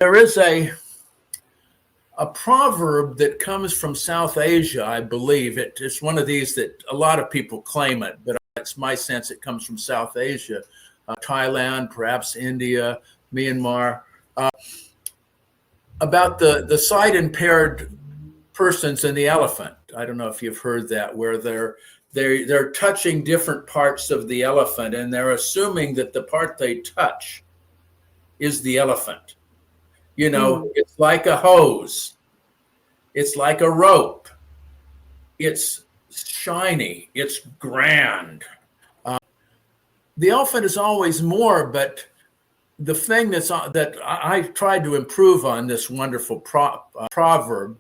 There is a proverb that comes from South Asia, I believe. It's one of these that a lot of people claim it, but it's my sense it comes from South Asia, Thailand, perhaps India, Myanmar, about the sight impaired persons and the elephant. I don't know if you've heard that, where they're touching different parts of the elephant, and they're assuming that the part they touch is the elephant. It's like a hose. It's like a rope. It's shiny. It's grand. The elephant is always more, but the thing that I tried to improve on this wonderful proverb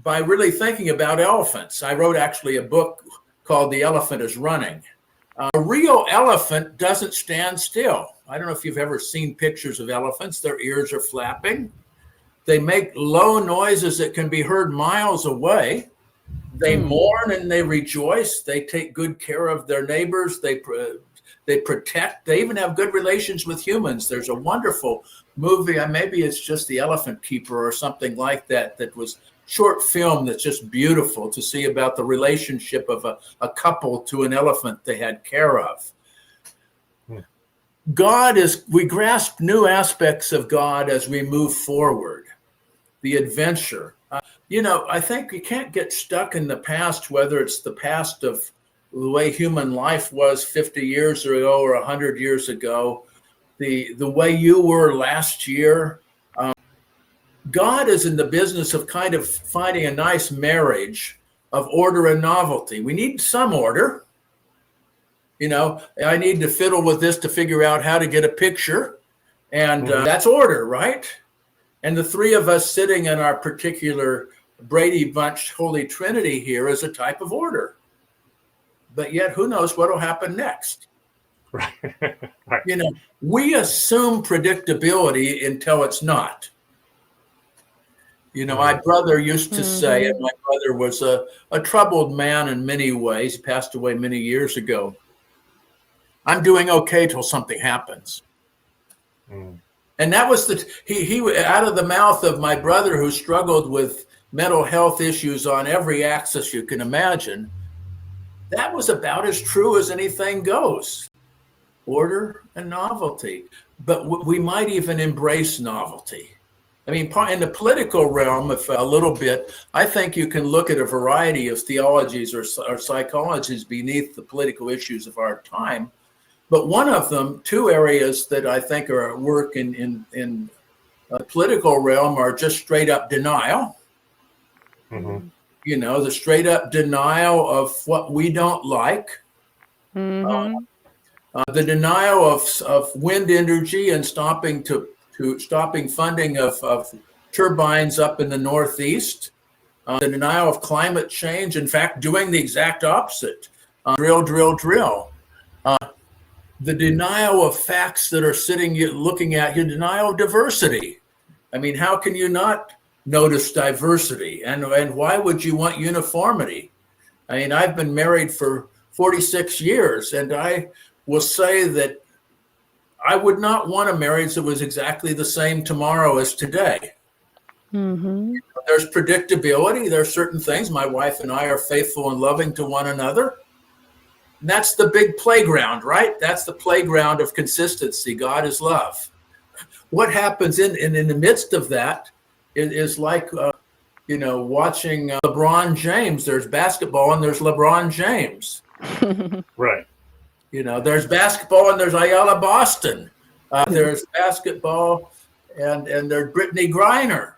by really thinking about elephants. I wrote actually a book called The Elephant is Running. A real elephant doesn't stand still. I don't know if you've ever seen pictures of elephants. Their ears are flapping. They make low noises that can be heard miles away. They mourn and they rejoice. They take good care of their neighbors. They protect. They even have good relations with humans. There's a wonderful movie. Maybe it's just The Elephant Keeper or something like that. That was short film that's just beautiful to see about the relationship of a couple to an elephant they had care of. We grasp new aspects of God as we move forward, the adventure. I think we can't get stuck in the past, whether it's the past of the way human life was 50 years ago or 100 years ago, the way you were last year. God is in the business of kind of finding a nice marriage of order and novelty. We need some order. I need to fiddle with this to figure out how to get a picture. And that's order, right? And the three of us sitting in our particular Brady Bunch Holy Trinity here is a type of order. But yet, who knows what will happen next? Right. We assume predictability until it's not. My brother used to say, and my brother was a troubled man in many ways. He passed away many years ago. I'm doing okay till something happens. And that was he out of the mouth of my brother, who struggled with mental health issues on every axis you can imagine. That was about as true as anything goes. Order and novelty. But we might even embrace novelty. In the political realm, if a little bit, I think you can look at a variety of theologies or psychologies beneath the political issues of our time. But one of them, two areas that I think are at work in the political realm are just straight up denial. The straight up denial of what we don't like. The denial of wind energy and stopping funding of turbines up in the Northeast. The denial of climate change. In fact, doing the exact opposite. Drill, drill, drill. The denial of facts that are looking at you, denial of diversity. How can you not notice diversity? And why would you want uniformity? I've been married for 46 years, and I will say that I would not want a marriage that was exactly the same tomorrow as today. There's predictability. There are certain things. My wife and I are faithful and loving to one another. And that's the big playground, right? That's the playground of consistency. God is love. What happens in the midst of that is like, watching LeBron James. There's basketball and there's LeBron James. Right. There's basketball and there's Ayala Boston. There's basketball and there's Brittany Griner.